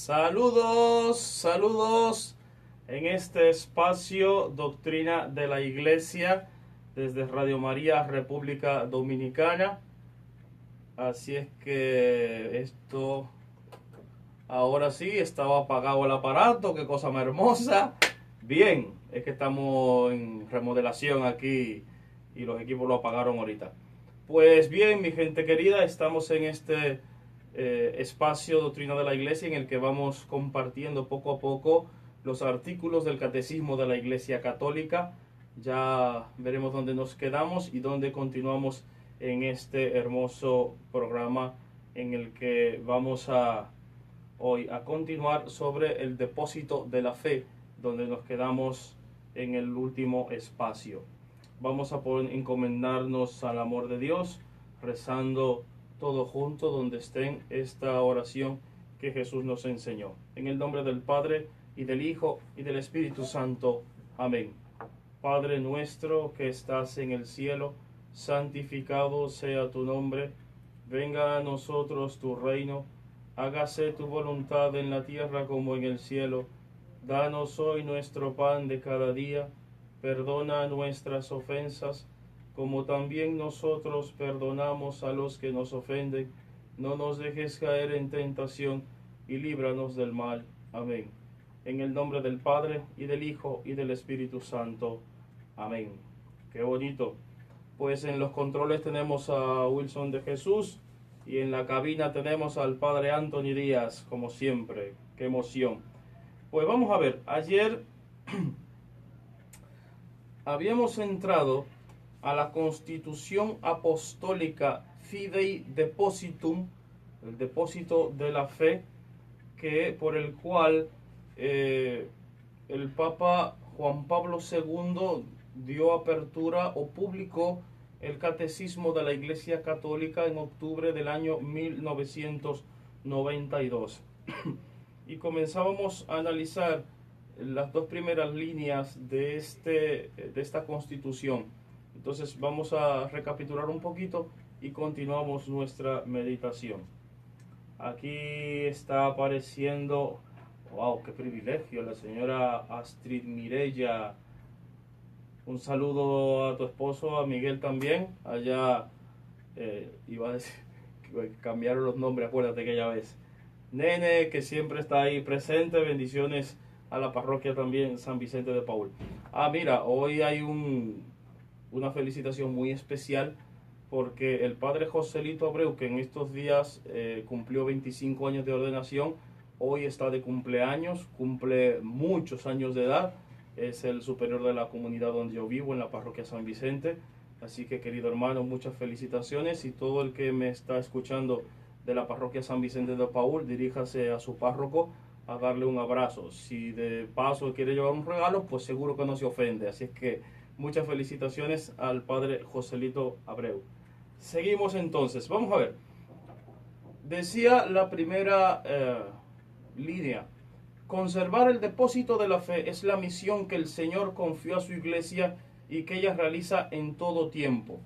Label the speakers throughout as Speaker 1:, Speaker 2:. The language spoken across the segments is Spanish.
Speaker 1: Saludos, saludos en este espacio Doctrina de la Iglesia desde Radio María, República Dominicana. Así es que esto, ahora sí, estaba apagado el aparato, qué cosa más hermosa. Bien, es que estamos en remodelación aquí y los equipos lo apagaron ahorita. Pues bien, mi gente querida, estamos en este espacio Doctrina de la Iglesia en el que vamos compartiendo poco a poco los artículos del Catecismo de la Iglesia Católica. Ya veremos dónde nos quedamos y dónde continuamos en este hermoso programa en el que vamos hoy a continuar sobre el depósito de la fe, donde nos quedamos en el último espacio. Vamos a poder encomendarnos al amor de Dios, rezando todo junto donde estén esta oración que Jesús nos enseñó. En el nombre del Padre, y del Hijo, y del Espíritu Santo. Amén. Padre nuestro que estás en el cielo, santificado sea tu nombre. Venga a nosotros tu reino. Hágase tu voluntad en la tierra como en el cielo. Danos hoy nuestro pan de cada día. Perdona nuestras ofensas, como también nosotros perdonamos a los que nos ofenden. No nos dejes caer en tentación, y líbranos del mal. Amén. En el nombre del Padre, y del Hijo, y del Espíritu Santo. Amén. Qué bonito. Pues en los controles tenemos a Wilson de Jesús, y en la cabina tenemos al Padre Anthony Díaz, como siempre. Qué emoción. Pues vamos a ver, ayer habíamos entrado a la Constitución Apostólica Fidei Depositum, el depósito de la fe, por el cual el Papa Juan Pablo II dio apertura o publicó el Catecismo de la Iglesia Católica en octubre del año 1992. Y comenzábamos a analizar las dos primeras líneas de esta Constitución. Entonces vamos a recapitular un poquito y continuamos nuestra meditación. Aquí está apareciendo, wow, qué privilegio, la señora Astrid Mirella. Un saludo a tu esposo, a Miguel también. Allá iba a decir que cambiaron los nombres, acuérdate aquella vez. Nene, que siempre está ahí presente. Bendiciones a la parroquia también San Vicente de Paúl. Mira, hoy hay una felicitación muy especial porque el padre Joselito Abreu, que en estos días cumplió 25 años de ordenación, hoy está de cumpleaños, cumple muchos años de edad, es el superior de la comunidad donde yo vivo, en la parroquia San Vicente. Así que, querido hermano, muchas felicitaciones, y todo el que me está escuchando de la parroquia San Vicente de Paúl, diríjase a su párroco a darle un abrazo. Si de paso quiere llevar un regalo, pues seguro que no se ofende. Así es que muchas felicitaciones al padre Joselito Abreu. Seguimos entonces, vamos a ver. Decía la primera línea: conservar el depósito de la fe es la misión que el Señor confió a su iglesia y que ella realiza en todo tiempo.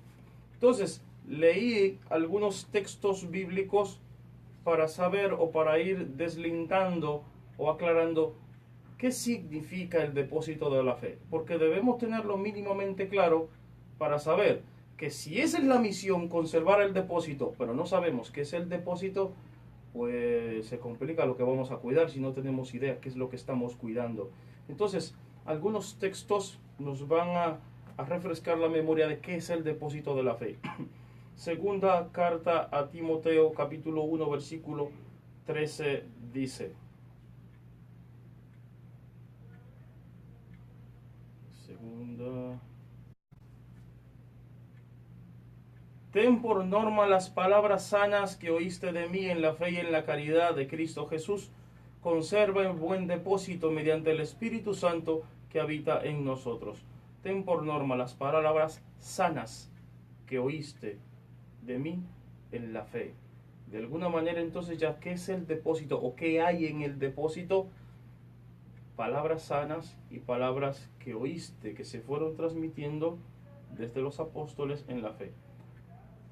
Speaker 1: Entonces, leí algunos textos bíblicos para saber o para ir deslindando o aclarando qué significa el depósito de la fe, porque debemos tenerlo mínimamente claro para saber que si esa es la misión, conservar el depósito, pero no sabemos qué es el depósito, pues se complica lo que vamos a cuidar si no tenemos idea qué es lo que estamos cuidando. Entonces, algunos textos nos van a refrescar la memoria de qué es el depósito de la fe. Segunda carta a Timoteo, capítulo 1, versículo 13, dice: ten por norma las palabras sanas que oíste de mí en la fe y en la caridad de Cristo Jesús. Conserva en buen depósito mediante el Espíritu Santo que habita en nosotros. Ten por norma las palabras sanas que oíste de mí en la fe. De alguna manera, entonces, ya, ¿qué es el depósito o qué hay en el depósito? Palabras sanas y palabras que oíste, que se fueron transmitiendo desde los apóstoles en la fe.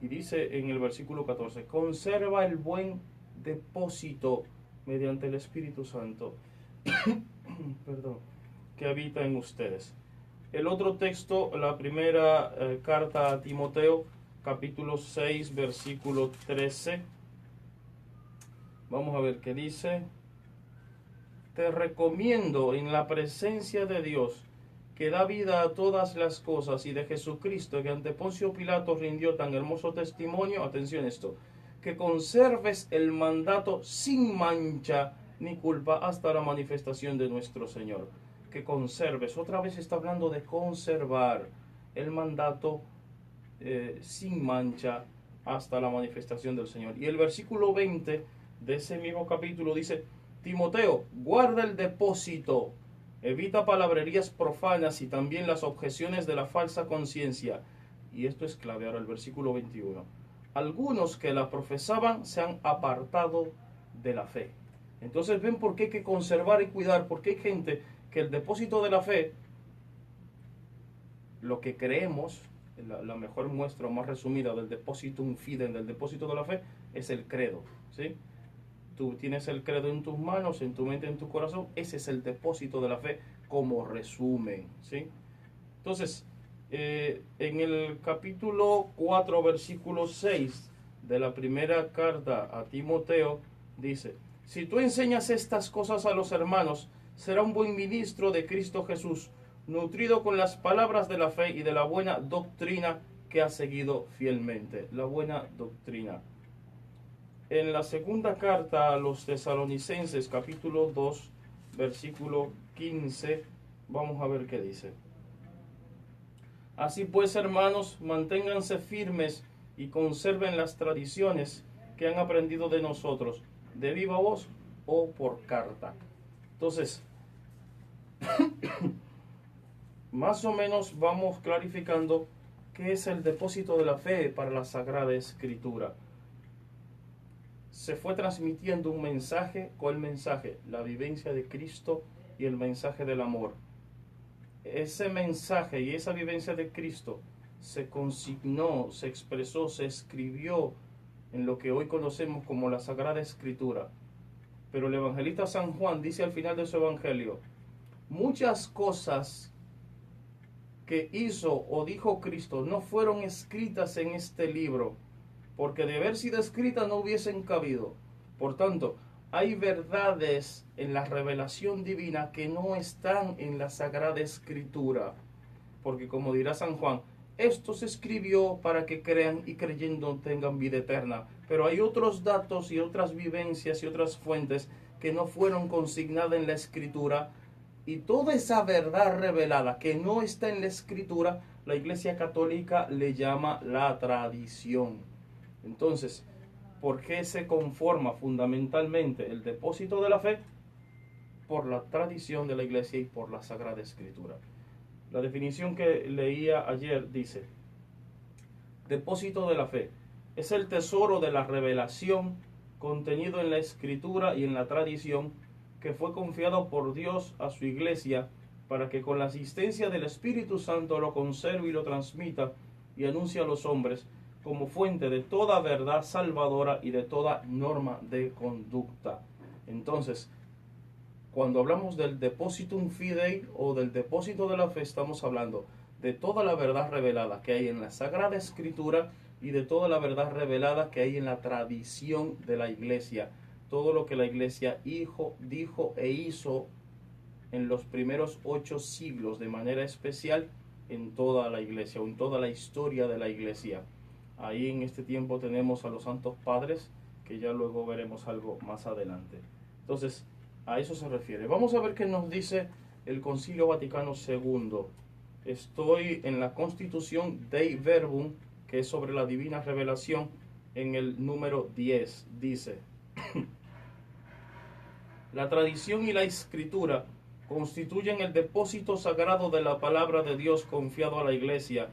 Speaker 1: Y dice en el versículo 14: conserva el buen depósito mediante el Espíritu Santo perdón, que habita en ustedes. El otro texto, la primera carta a Timoteo, capítulo 6, versículo 13. Vamos a ver qué dice. Te recomiendo en la presencia de Dios, que da vida a todas las cosas, y de Jesucristo, que ante Poncio Pilato rindió tan hermoso testimonio, atención a esto, que conserves el mandato sin mancha ni culpa hasta la manifestación de nuestro Señor. Que conserves, otra vez está hablando de conservar el mandato sin mancha hasta la manifestación del Señor. Y el versículo 20 de ese mismo capítulo dice: Timoteo, guarda el depósito, evita palabrerías profanas y también las objeciones de la falsa conciencia. Y esto es clave ahora, el versículo 21. Algunos que la profesaban se han apartado de la fe. Entonces ven por qué hay que conservar y cuidar, porque hay gente que el depósito de la fe, lo que creemos, la mejor muestra más resumida del depositum fide, del depósito de la fe, es el credo, ¿sí? Tú tienes el credo en tus manos, en tu mente, en tu corazón. Ese es el depósito de la fe como resumen, ¿sí? Entonces, en el capítulo 4, versículo 6 de la primera carta a Timoteo, dice: si tú enseñas estas cosas a los hermanos, será un buen ministro de Cristo Jesús, nutrido con las palabras de la fe y de la buena doctrina que ha seguido fielmente. La buena doctrina. En la segunda carta a los Tesalonicenses, capítulo 2, versículo 15, vamos a ver qué dice. Así pues, hermanos, manténganse firmes y conserven las tradiciones que han aprendido de nosotros, de viva voz o por carta. Entonces, más o menos vamos clarificando qué es el depósito de la fe para la Sagrada Escritura. Se fue transmitiendo un mensaje. ¿Cuál mensaje? La vivencia de Cristo y el mensaje del amor. Ese mensaje y esa vivencia de Cristo se consignó, se expresó, se escribió en lo que hoy conocemos como la Sagrada Escritura. Pero el evangelista San Juan dice al final de su evangelio: muchas cosas que hizo o dijo Cristo no fueron escritas en este libro, porque de haber sido escritas no hubiesen cabido. Por tanto, hay verdades en la revelación divina que no están en la Sagrada Escritura, porque como dirá San Juan, esto se escribió para que crean y creyendo tengan vida eterna. Pero hay otros datos y otras vivencias y otras fuentes que no fueron consignadas en la Escritura, y toda esa verdad revelada que no está en la Escritura, la Iglesia Católica le llama la tradición. Entonces, ¿por qué se conforma fundamentalmente el depósito de la fe? Por la tradición de la Iglesia y por la Sagrada Escritura. La definición que leía ayer dice: depósito de la fe es el tesoro de la revelación contenido en la Escritura y en la tradición, que fue confiado por Dios a su Iglesia para que con la asistencia del Espíritu Santo lo conserve y lo transmita y anuncie a los hombres como fuente de toda verdad salvadora y de toda norma de conducta. Entonces, cuando hablamos del depositum fidei o del depósito de la fe, estamos hablando de toda la verdad revelada que hay en la Sagrada Escritura y de toda la verdad revelada que hay en la tradición de la Iglesia. Todo lo que la Iglesia dijo e hizo en los primeros 8 siglos de manera especial en toda la Iglesia o en toda la historia de la Iglesia. Ahí en este tiempo tenemos a los santos padres, que ya luego veremos algo más adelante. Entonces, a eso se refiere. Vamos a ver qué nos dice el Concilio Vaticano II. Estoy en la Constitución Dei Verbum, que es sobre la divina revelación, en el número 10. Dice: la tradición y la escritura constituyen el depósito sagrado de la palabra de Dios confiado a la Iglesia.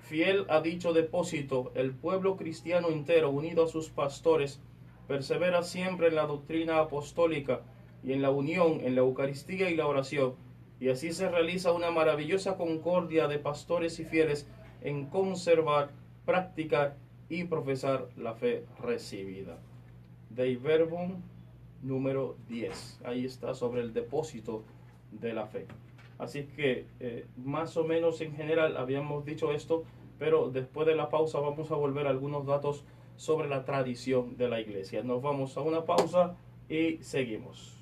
Speaker 1: Fiel a dicho depósito, el pueblo cristiano entero, unido a sus pastores, persevera siempre en la doctrina apostólica y en la unión, en la Eucaristía y la oración, y así se realiza una maravillosa concordia de pastores y fieles en conservar, practicar y profesar la fe recibida. Dei Verbum número 10. Ahí está, sobre el depósito de la fe. Así que más o menos en general habíamos dicho esto, pero después de la pausa vamos a volver a algunos datos sobre la tradición de la iglesia. Nos vamos a una pausa y seguimos.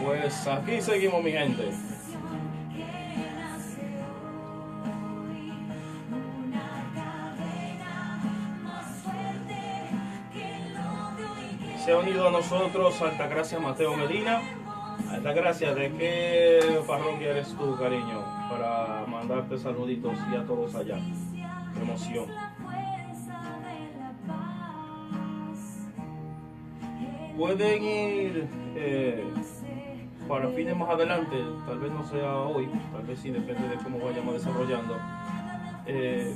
Speaker 1: Pues aquí seguimos, mi gente. Se ha unido a nosotros Altagracia Mateo Medina. Altagracia, ¿de qué parroquia eres tú, cariño? Para mandarte saluditos y a todos allá. Qué emoción. Pueden ir para fines más adelante, tal vez no sea hoy, tal vez sí, depende de cómo vayamos desarrollando,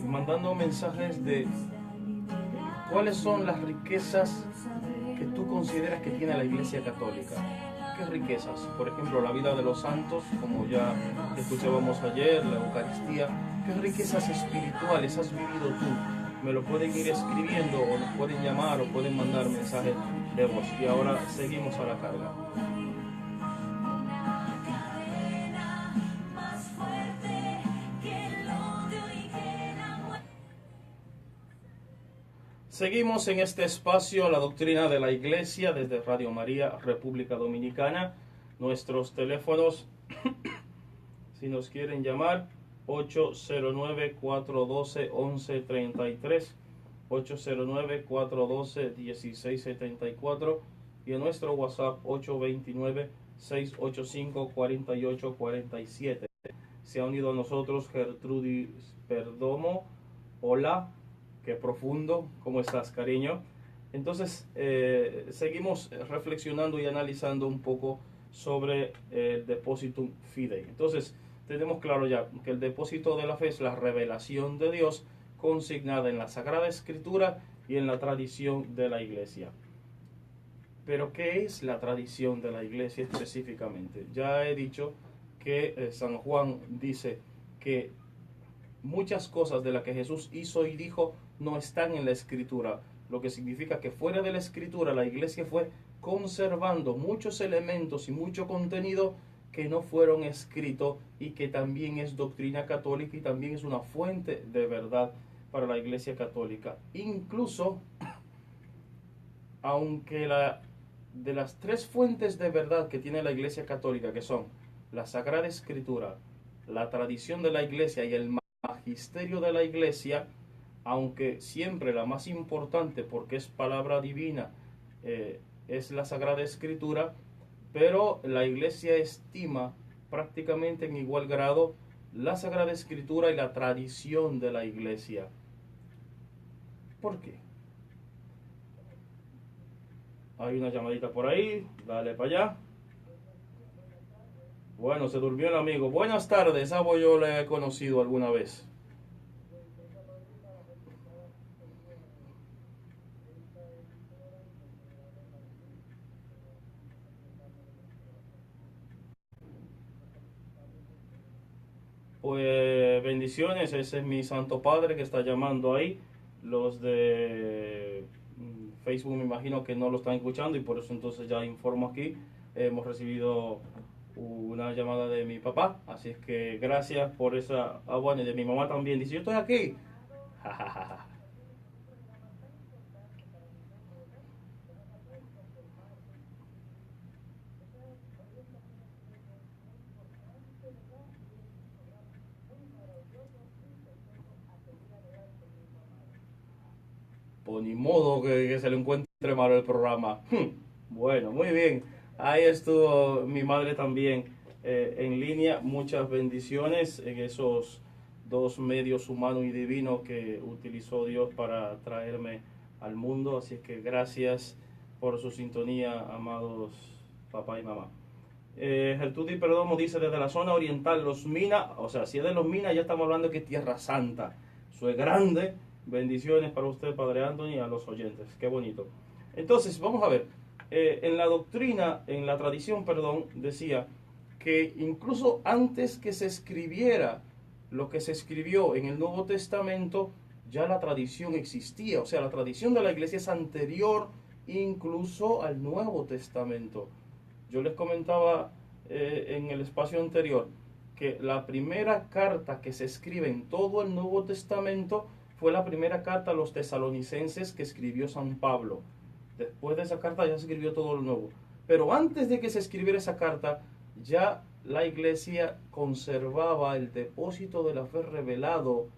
Speaker 1: mandando mensajes de cuáles son las riquezas que tú consideras que tiene la Iglesia Católica. ¿Qué riquezas? Por ejemplo, la vida de los santos, como ya escuchábamos ayer, la Eucaristía. ¿Qué riquezas espirituales has vivido tú? Me lo pueden ir escribiendo, o nos pueden llamar, o pueden mandar mensajes de voz. Y ahora seguimos a la carga. Seguimos en este espacio, la doctrina de la Iglesia, desde Radio María, República Dominicana. Nuestros teléfonos, si nos quieren llamar, 809-412-1133, 809-412-1674, y en nuestro WhatsApp 829-685-4847. Se ha unido a nosotros Gertrudis Perdomo. Hola. Qué profundo, ¿cómo estás, cariño? Entonces, seguimos reflexionando y analizando un poco sobre el Depositum Fidei. Entonces, tenemos claro ya que el depósito de la fe es la revelación de Dios consignada en la Sagrada Escritura y en la tradición de la Iglesia. Pero, ¿qué es la tradición de la Iglesia específicamente? Ya he dicho que San Juan dice que muchas cosas de las que Jesús hizo y dijo no están en la Escritura, lo que significa que fuera de la Escritura la Iglesia fue conservando muchos elementos y mucho contenido que no fueron escritos y que también es doctrina católica y también es una fuente de verdad para la Iglesia Católica. Incluso, aunque de las tres fuentes de verdad que tiene la Iglesia Católica, que son la Sagrada Escritura, la tradición de la Iglesia y el magisterio de la Iglesia, aunque siempre la más importante porque es palabra divina, es la Sagrada Escritura, pero la Iglesia estima prácticamente en igual grado la Sagrada Escritura y la tradición de la Iglesia. ¿Por qué? Hay una llamadita por ahí, dale para allá. Bueno, se durmió el amigo. Buenas tardes, esa voz yo la he conocido alguna vez. Pues bendiciones, ese es mi Santo Padre que está llamando ahí. Los de Facebook me imagino que no lo están escuchando y por eso entonces ya informo aquí. Hemos recibido una llamada de mi papá, así es que gracias por esa. Ah, bueno, y de mi mamá también. Dice, yo estoy aquí. Pues ni modo que se le encuentre malo el programa. Bueno, muy bien. Ahí estuvo mi madre también en línea. Muchas bendiciones en esos dos medios, humano y divino, que utilizó Dios para traerme al mundo. Así que gracias por su sintonía, amados papá y mamá. Gertrudis Perdomo dice, desde la zona oriental, Los Minas, o sea, si es de Los Minas, ya estamos hablando de que es Tierra Santa. Eso es grande. Bendiciones para usted, Padre Anthony, y a los oyentes. Qué bonito. Entonces, vamos a ver. En la doctrina, en la tradición, perdón, decía que incluso antes que se escribiera lo que se escribió en el Nuevo Testamento, ya la tradición existía. O sea, la tradición de la iglesia es anterior incluso al Nuevo Testamento. Yo les comentaba en el espacio anterior que la primera carta que se escribe en todo el Nuevo Testamento fue la primera carta a los tesalonicenses que escribió San Pablo. Después de esa carta ya se escribió todo lo nuevo. Pero antes de que se escribiera esa carta, ya la iglesia conservaba el depósito de la fe revelado,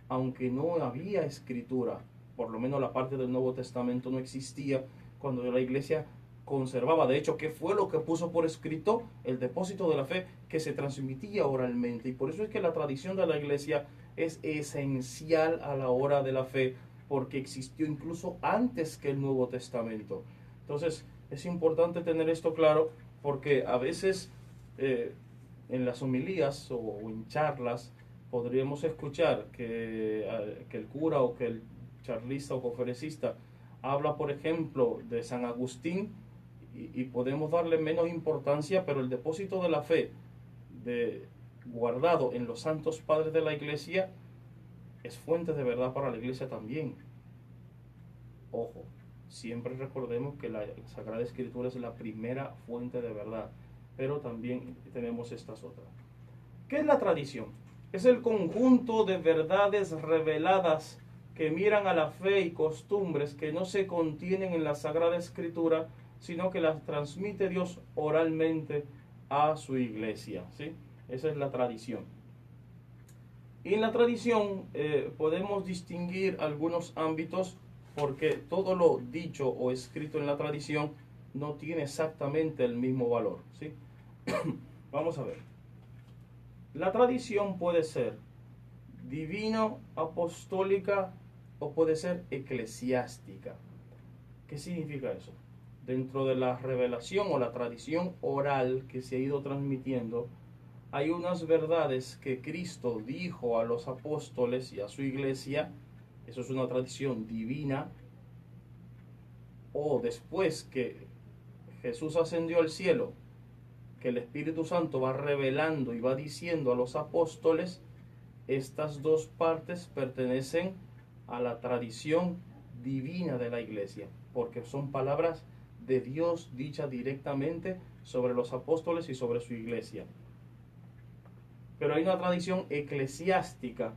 Speaker 1: aunque no había escritura. Por lo menos la parte del Nuevo Testamento no existía cuando la iglesia conservaba. De hecho, ¿qué fue lo que puso por escrito? El depósito de la fe que se transmitía oralmente. Y por eso es que la tradición de la iglesia es esencial a la hora de la fe, porque existió incluso antes que el Nuevo Testamento. Entonces, es importante tener esto claro, porque a veces en las homilías o en charlas podríamos escuchar que el cura o que el charlista o conferencista habla, por ejemplo, de San Agustín, y podemos darle menos importancia, pero el depósito de la fe guardado en los santos padres de la iglesia es fuente de verdad para la iglesia también. Ojo, siempre recordemos que la Sagrada Escritura es la primera fuente de verdad, pero también tenemos estas otras. ¿Qué es la tradición? Es el conjunto de verdades reveladas que miran a la fe y costumbres que no se contienen en la Sagrada Escritura, sino que las transmite Dios oralmente a su iglesia, ¿sí? Esa es la tradición. Y en la tradición podemos distinguir algunos ámbitos, porque todo lo dicho o escrito en la tradición no tiene exactamente el mismo valor, ¿sí? Vamos a ver. La tradición puede ser divino, apostólica o puede ser eclesiástica. ¿Qué significa eso? Dentro de la revelación o la tradición oral que se ha ido transmitiendo, hay unas verdades que Cristo dijo a los apóstoles y a su iglesia. Eso es una tradición divina. O después que Jesús ascendió al cielo, que el Espíritu Santo va revelando y va diciendo a los apóstoles, estas dos partes pertenecen a la tradición divina de la iglesia, porque son palabras de Dios dichas directamente sobre los apóstoles y sobre su iglesia. Pero hay una tradición eclesiástica,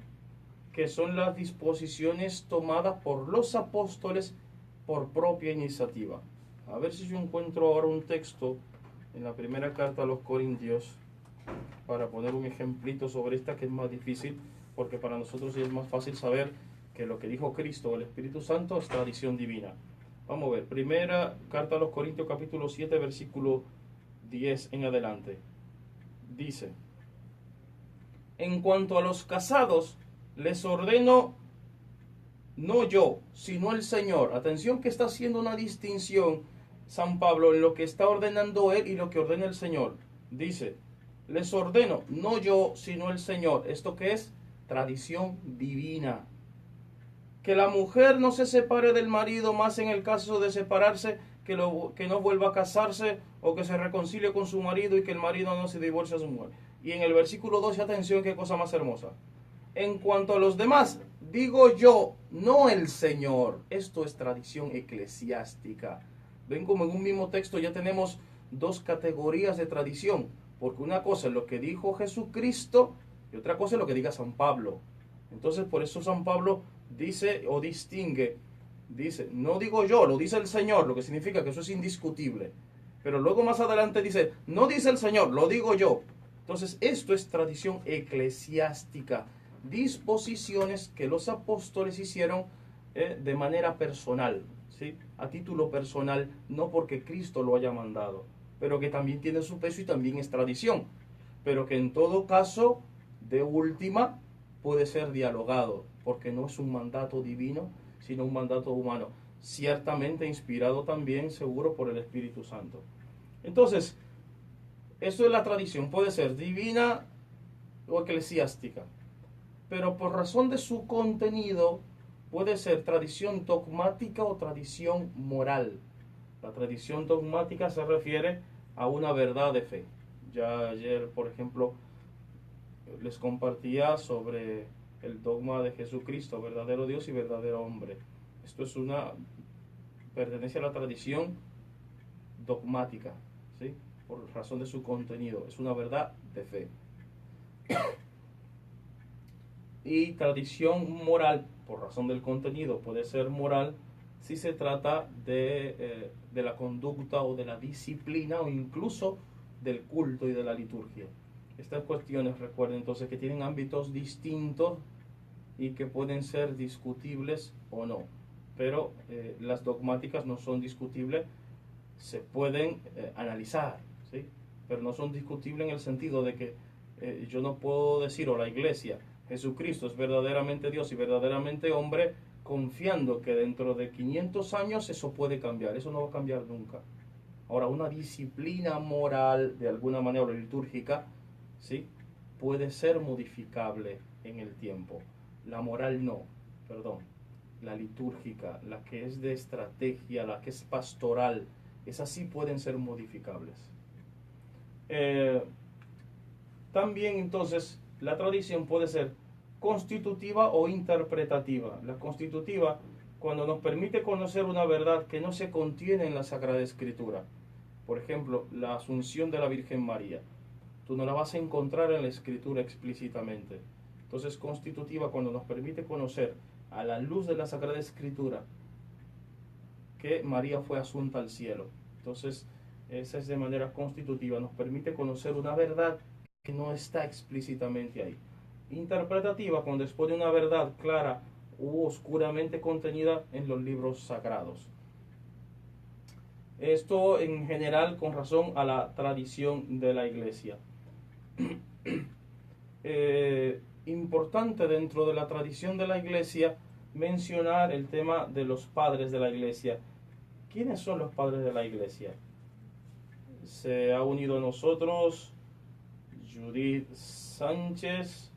Speaker 1: que son las disposiciones tomadas por los apóstoles por propia iniciativa. A ver si yo encuentro ahora un texto en la primera carta a los Corintios para poner un ejemplito sobre esta, que es más difícil, porque para nosotros sí es más fácil saber que lo que dijo Cristo o el Espíritu Santo es tradición divina. Vamos a ver, primera carta a los Corintios capítulo 7 versículo 10 en adelante. Dice: en cuanto a los casados, les ordeno, no yo, sino el Señor. Atención, que está haciendo una distinción San Pablo en lo que está ordenando él y lo que ordena el Señor. Dice: les ordeno, no yo, sino el Señor. ¿Esto qué es? Tradición divina. Que la mujer no se separe del marido, más en el caso de separarse, que no vuelva a casarse, o que se reconcilie con su marido y que el marido no se divorcie a su mujer. Y en el versículo 12, atención, qué cosa más hermosa. En cuanto a los demás, digo yo, no el Señor. Esto es tradición eclesiástica. Ven como en un mismo texto ya tenemos dos categorías de tradición, porque una cosa es lo que dijo Jesucristo y otra cosa es lo que diga San Pablo. Entonces, por eso San Pablo dice o distingue, dice, no digo yo, lo dice el Señor, lo que significa que eso es indiscutible. Pero luego más adelante dice, no dice el Señor, lo digo yo. Entonces, esto es tradición eclesiástica, disposiciones que los apóstoles hicieron de manera personal, ¿sí? A título personal, no porque Cristo lo haya mandado, pero que también tiene su peso y también es tradición, pero que en todo caso, de última, puede ser dialogado, porque no es un mandato divino, sino un mandato humano, ciertamente inspirado también, seguro, por el Espíritu Santo. Entonces, esto es la tradición, puede ser divina o eclesiástica, pero por razón de su contenido puede ser tradición dogmática o tradición moral. La tradición dogmática se refiere a una verdad de fe. Ya ayer, por ejemplo, les compartía sobre el dogma de Jesucristo, verdadero Dios y verdadero hombre. Esto pertenece a la tradición dogmática, ¿sí? Por razón de su contenido, es una verdad de fe. Y tradición moral, por razón del contenido, puede ser moral si se trata de la conducta o de la disciplina o incluso del culto y de la liturgia. Estas cuestiones, recuerden entonces, que tienen ámbitos distintos y que pueden ser discutibles o no. Pero las dogmáticas no son discutibles, se pueden analizar, ¿sí? Pero no son discutibles en el sentido de que yo no puedo decir, o la iglesia, Jesucristo es verdaderamente Dios y verdaderamente hombre, confiando que dentro de 500 años eso puede cambiar. Eso no va a cambiar nunca. Ahora, una disciplina moral, de alguna manera, o litúrgica, ¿sí?, puede ser modificable en el tiempo. La moral no, perdón. La litúrgica, la que es de estrategia, la que es pastoral, esas sí pueden ser modificables. También entonces la tradición puede ser constitutiva o interpretativa. La constitutiva, cuando nos permite conocer una verdad que no se contiene en la Sagrada Escritura. Por ejemplo, la asunción de la Virgen María. Tú no la vas a encontrar en la Escritura explícitamente. Entonces, constitutiva, cuando nos permite conocer a la luz de la Sagrada Escritura que María fue asunta al cielo. Entonces, esa es de manera constitutiva, nos permite conocer una verdad que no está explícitamente ahí. Interpretativa, cuando expone una verdad clara u oscuramente contenida en los libros sagrados. Esto en general con razón a la tradición de la Iglesia. Importante dentro de la tradición de la Iglesia mencionar el tema de los padres de la Iglesia. ¿Quiénes son los padres de la Iglesia? Se ha unido a nosotros Judith Sánchez.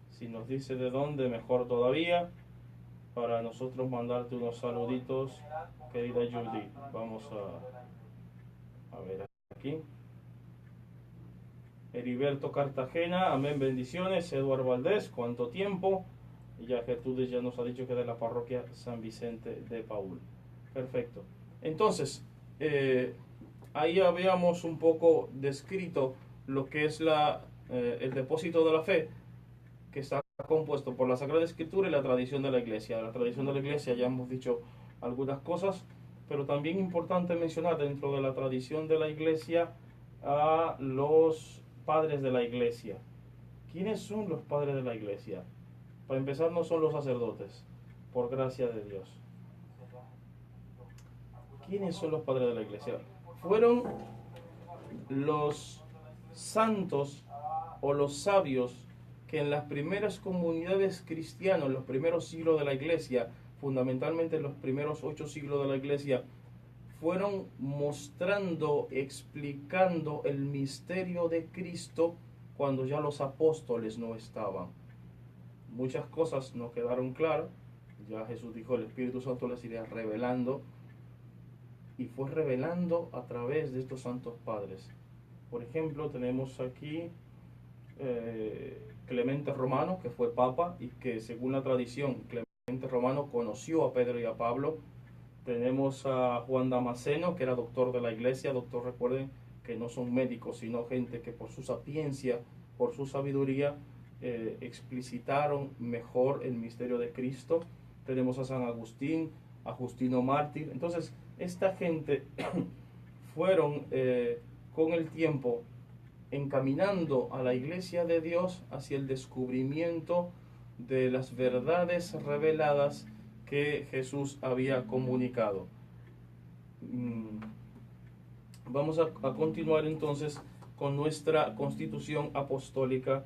Speaker 1: Si nos dice de dónde, mejor todavía, para nosotros mandarte unos saluditos, querida Judith. Vamos a ver aquí. Heriberto Cartagena, amén, bendiciones. Eduardo Valdés, ¿cuánto tiempo? Y ya Gertrudes ya nos ha dicho que es de la parroquia San Vicente de Paúl. Perfecto. Entonces, ahí habíamos un poco descrito lo que es el depósito de la fe, que está compuesto por la Sagrada Escritura y la tradición de la Iglesia. La tradición de la Iglesia ya hemos dicho algunas cosas, pero también importante mencionar dentro de la tradición de la Iglesia a los padres de la Iglesia. ¿Quiénes son los padres de la Iglesia? Para empezar, no son los sacerdotes, por gracia de Dios. ¿Quiénes son los padres de la Iglesia? Fueron los santos o los sabios que en las primeras comunidades cristianas, los primeros siglos de la Iglesia, fundamentalmente en los primeros 8 siglos de la Iglesia, fueron mostrando, explicando el misterio de Cristo cuando ya los apóstoles no estaban. Muchas cosas no quedaron claras. Ya Jesús dijo, el Espíritu Santo les iría revelando, y fue revelando a través de estos santos padres. Por ejemplo, tenemos aquí Clemente Romano, que fue papa y que según la tradición Clemente Romano conoció a Pedro y a Pablo. Tenemos a Juan Damasceno, que era doctor de la Iglesia. Doctor, recuerden que no son médicos, sino gente que por su sapiencia, por su sabiduría, explicitaron mejor el misterio de Cristo. Tenemos a San Agustín, a Justino Mártir. Entonces, esta gente fueron con el tiempo encaminando a la Iglesia de Dios hacia el descubrimiento de las verdades reveladas que Jesús había comunicado. Vamos a continuar entonces con nuestra constitución apostólica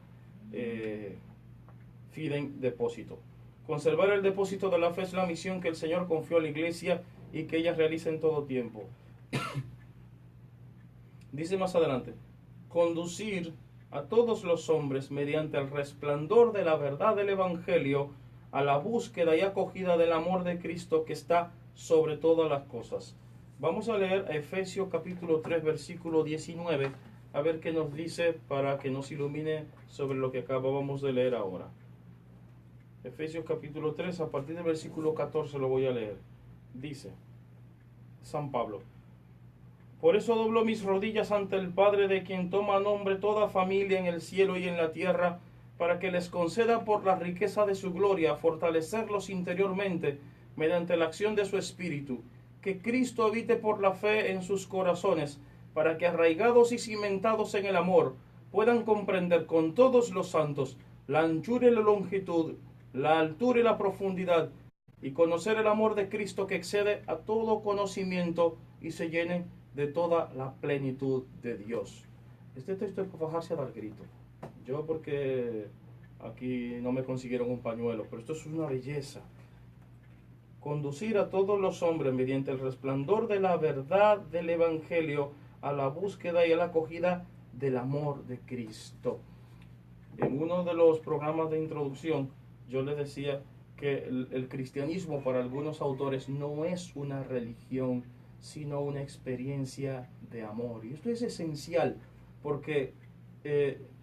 Speaker 1: Fidem Depósito. Conservar el depósito de la fe es la misión que el Señor confió a la Iglesia y que ella realiza en todo tiempo. Dice más adelante, conducir a todos los hombres mediante el resplandor de la verdad del Evangelio a la búsqueda y acogida del amor de Cristo que está sobre todas las cosas. Vamos a leer Efesios capítulo 3 versículo 19 a ver qué nos dice para que nos ilumine sobre lo que acabamos de leer ahora. Efesios capítulo 3, a partir del versículo 14 lo voy a leer. Dice San Pablo: por eso doblo mis rodillas ante el Padre, de quien toma nombre toda familia en el cielo y en la tierra, para que les conceda por la riqueza de su gloria fortalecerlos interiormente mediante la acción de su Espíritu, que Cristo habite por la fe en sus corazones, para que arraigados y cimentados en el amor, puedan comprender con todos los santos la anchura y la longitud, la altura y la profundidad, y conocer el amor de Cristo que excede a todo conocimiento, y se llenen de toda la plenitud de Dios. Este texto es para bajarse a dar grito. Yo porque aquí no me consiguieron un pañuelo, pero esto es una belleza. Conducir a todos los hombres mediante el resplandor de la verdad del Evangelio a la búsqueda y a la acogida del amor de Cristo. En uno de los programas de introducción yo les decía que el cristianismo para algunos autores no es una religión, sino una experiencia de amor. Y esto es esencial porque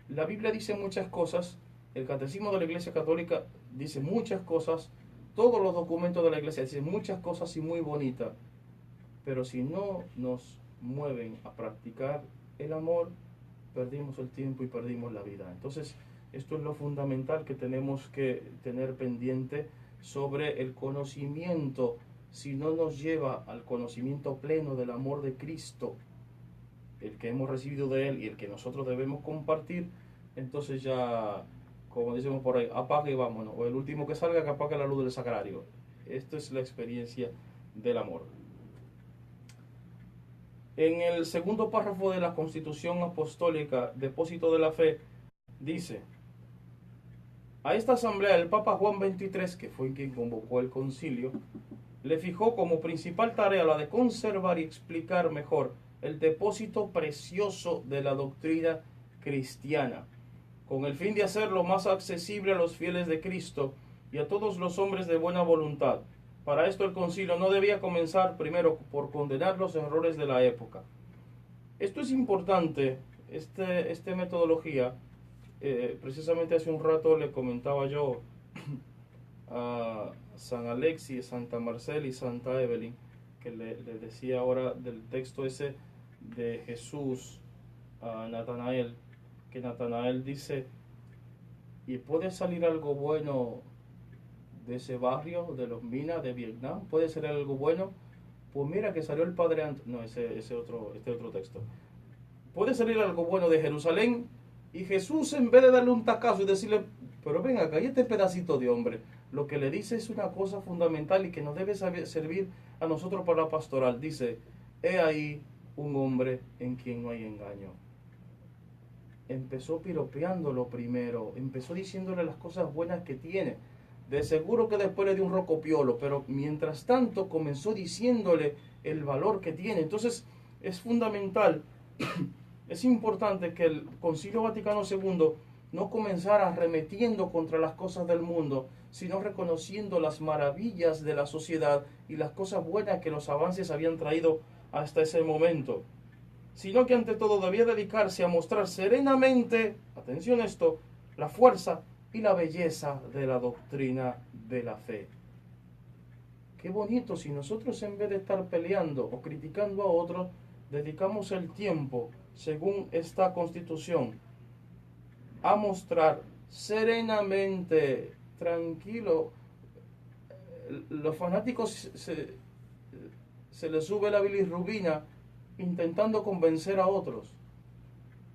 Speaker 1: la Biblia dice muchas cosas, el Catecismo de la Iglesia Católica dice muchas cosas, todos los documentos de la Iglesia dicen muchas cosas y muy bonitas, pero si no nos mueven a practicar el amor, perdimos el tiempo y perdimos la vida. Entonces, esto es lo fundamental que tenemos que tener pendiente sobre el conocimiento. Si no nos lleva al conocimiento pleno del amor de Cristo, el que hemos recibido de Él y el que nosotros debemos compartir, entonces ya, como decimos por ahí, apaga y vámonos, o el último que salga que apague la luz del sagrario. Esto es la experiencia del amor. En el segundo párrafo de la Constitución Apostólica, Depósito de la Fe, dice: a esta asamblea el Papa Juan XXIII, que fue quien convocó el concilio, le fijó como principal tarea la de conservar y explicar mejor el depósito precioso de la doctrina cristiana, con el fin de hacerlo más accesible a los fieles de Cristo y a todos los hombres de buena voluntad. Para esto el concilio no debía comenzar primero por condenar los errores de la época. Esto es importante, esta metodología. Precisamente hace un rato le comentaba yo a San Alexis, Santa Marcela y Santa Evelyn, que le decía ahora del texto ese de Jesús a Natanael, que Natanael dice: ¿y puede salir algo bueno de ese barrio, de los Minas, de Vietnam? ¿Puede ser algo bueno? Pues mira que salió el Padre no, este otro texto. ¿Puede salir algo bueno de Jerusalén? Y Jesús, en vez de darle un tacazo y decirle: pero ven acá, y este pedacito de hombre, lo que le dice es una cosa fundamental y que nos debe servir a nosotros para la pastoral. Dice: he ahí un hombre en quien no hay engaño. Empezó piropeándolo primero, empezó diciéndole las cosas buenas que tiene. De seguro que después le dio un rocopiolo, pero mientras tanto comenzó diciéndole el valor que tiene. Entonces es fundamental, es importante que el Concilio Vaticano II no comenzara arremetiendo contra las cosas del mundo, sino reconociendo las maravillas de la sociedad y las cosas buenas que los avances habían traído hasta ese momento. Sino que ante todo debía dedicarse a mostrar serenamente, atención a esto, la fuerza y la belleza de la doctrina de la fe. Qué bonito si nosotros, en vez de estar peleando o criticando a otros, dedicamos el tiempo, según esta Constitución, a mostrar serenamente, tranquilo. Los fanáticos se les sube la bilirrubina intentando convencer a otros.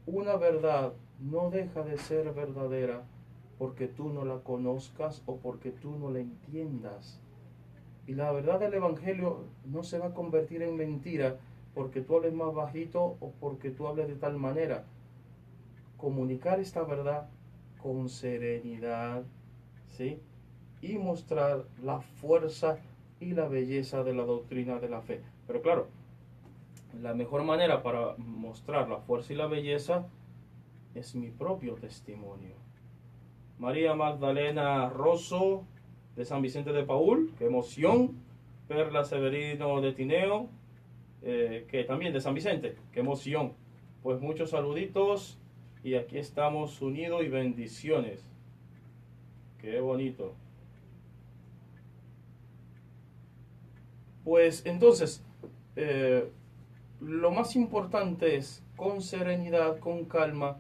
Speaker 1: Una verdad no deja de ser verdadera porque tú no la conozcas o porque tú no la entiendas. Y la verdad del Evangelio no se va a convertir en mentira porque tú hables más bajito o porque tú hables de tal manera. Comunicar esta verdad con serenidad, ¿sí? Y mostrar la fuerza y la belleza de la doctrina de la fe. Pero claro, la mejor manera para mostrar la fuerza y la belleza es mi propio testimonio. María Magdalena Rosso, de San Vicente de Paúl, qué emoción. Perla Severino de Tineo, que también de San Vicente, qué emoción. Pues muchos saluditos y aquí estamos unidos y bendiciones. Qué bonito. Pues entonces, lo más importante es, con serenidad, con calma,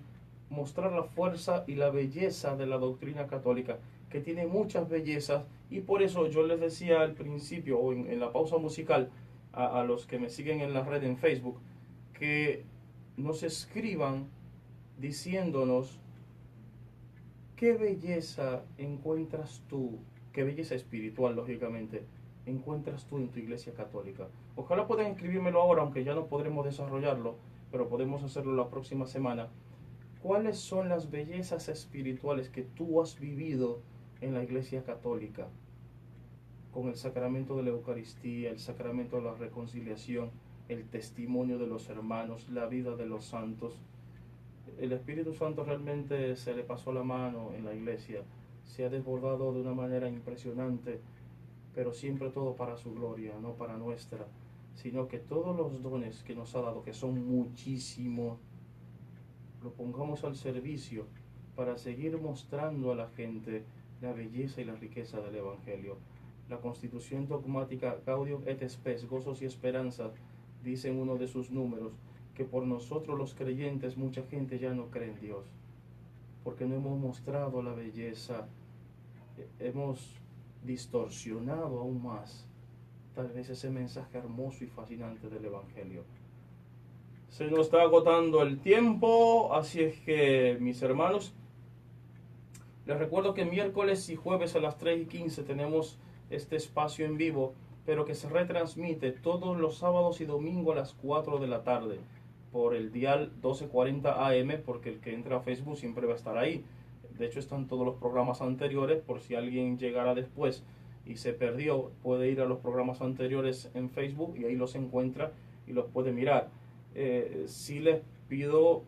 Speaker 1: mostrar la fuerza y la belleza de la doctrina católica, que tiene muchas bellezas, y por eso yo les decía al principio, o en la pausa musical, a los que me siguen en la red en Facebook, que nos escriban diciéndonos qué belleza encuentras tú, qué belleza espiritual, lógicamente, encuentras tú en tu iglesia católica. Ojalá puedan escribírmelo ahora, aunque ya no podremos desarrollarlo, pero podemos hacerlo la próxima semana. ¿Cuáles son las bellezas espirituales que tú has vivido en la iglesia católica? Con el sacramento de la Eucaristía, el sacramento de la reconciliación, el testimonio de los hermanos, la vida de los santos. El Espíritu Santo realmente se le pasó la mano en la iglesia, se ha desbordado de una manera impresionante, pero siempre todo para su gloria, no para nuestra, sino que todos los dones que nos ha dado, que son muchísimos, lo pongamos al servicio para seguir mostrando a la gente la belleza y la riqueza del Evangelio. La Constitución dogmática Gaudium et Spes, gozos y esperanzas, dice en uno de sus números, que por nosotros los creyentes mucha gente ya no cree en Dios, porque no hemos mostrado la belleza, hemos distorsionado aún más tal vez ese mensaje hermoso y fascinante del Evangelio. Se nos está agotando el tiempo, así es que, mis hermanos, les recuerdo que miércoles y jueves a las 3:15 tenemos este espacio en vivo, pero que se retransmite todos los sábados y domingos a las 4 de la tarde por el dial 1240 AM, porque el que entra a Facebook siempre va a estar ahí. De hecho, están todos los programas anteriores, por si alguien llegara después y se perdió, puede ir a los programas anteriores en Facebook y ahí los encuentra y los puede mirar. Sí les pido,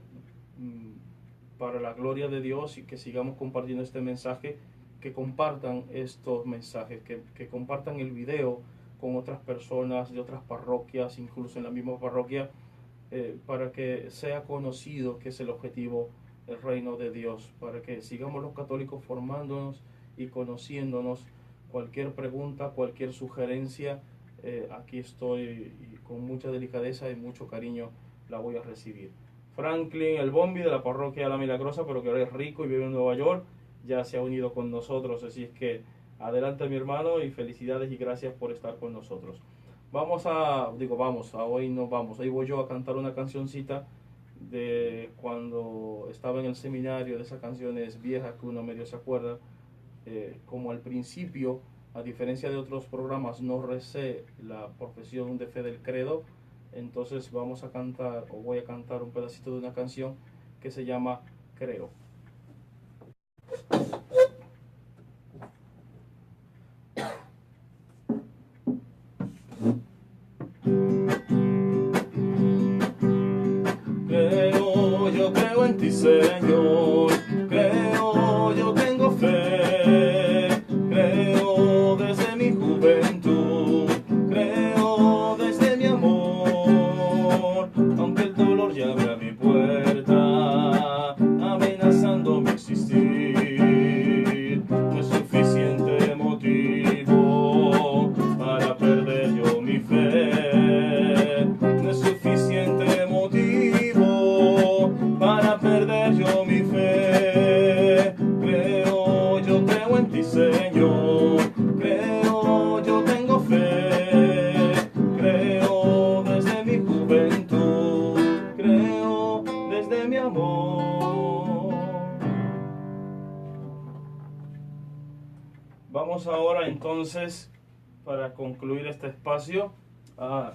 Speaker 1: para la gloria de Dios y que sigamos compartiendo este mensaje, que compartan estos mensajes, que compartan el video con otras personas de otras parroquias, incluso en la misma parroquia, para que sea conocido que es el objetivo, el reino de Dios, para que sigamos los católicos formándonos y conociéndonos. Cualquier pregunta, cualquier sugerencia, aquí estoy y con mucha delicadeza y mucho cariño la voy a recibir. Franklin el Bombi de la parroquia La Milagrosa, pero que ahora es rico y vive en Nueva York, ya se ha unido con nosotros, así es que adelante mi hermano y felicidades y gracias por estar con nosotros. Hoy no vamos, hoy voy yo a cantar una cancioncita de cuando estaba en el seminario, de esas canciones viejas que uno medio se acuerda. Como al principio, a diferencia de otros programas, no recé la profesión de fe del credo, entonces vamos a cantar, o voy a cantar un pedacito de una canción que se llama Creo. Creo, yo creo en ti, Señor, creo, yo tengo fe, creo desde mi juventud, creo desde mi amor, aunque el dolor llame a mi puerta, amenazando mi existir, no es suficiente motivo para perder yo mi fe, no es suficiente motivo para perder yo mi fe. Creo, yo creo en ti, Señor, creo, yo tengo fe, creo desde mi juventud, creo desde mi amor. Vamos ahora entonces, para concluir este espacio, a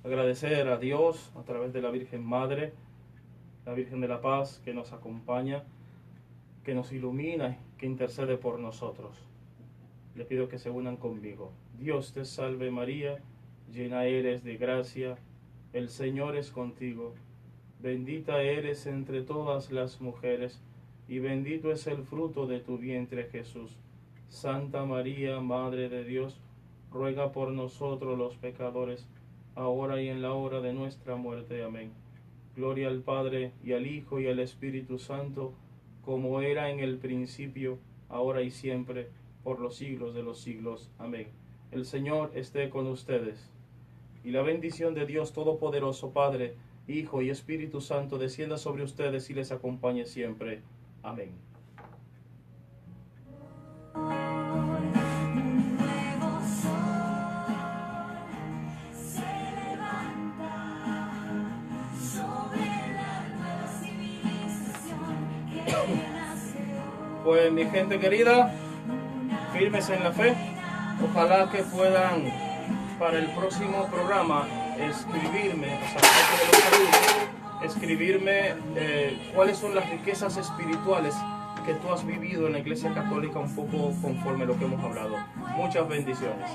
Speaker 1: agradecer a Dios a través de la Virgen Madre, la Virgen de la Paz, que nos acompaña, que nos ilumina, que intercede por nosotros. Le pido que se unan conmigo. Dios te salve María, llena eres de gracia, el Señor es contigo. Bendita eres entre todas las mujeres, y bendito es el fruto de tu vientre Jesús. Santa María, Madre de Dios, ruega por nosotros los pecadores, ahora y en la hora de nuestra muerte. Amén. Gloria al Padre, y al Hijo, y al Espíritu Santo, como era en el principio, ahora y siempre, por los siglos de los siglos. Amén. El Señor esté con ustedes. Y la bendición de Dios Todopoderoso, Padre, Hijo y Espíritu Santo, descienda sobre ustedes y les acompañe siempre. Amén. Pues mi gente querida, firmes en la fe. Ojalá que puedan para el próximo programa escribirme, o sea, aparte de los saludos, escribirme cuáles son las riquezas espirituales que tú has vivido en la Iglesia Católica, un poco conforme a lo que hemos hablado. Muchas bendiciones.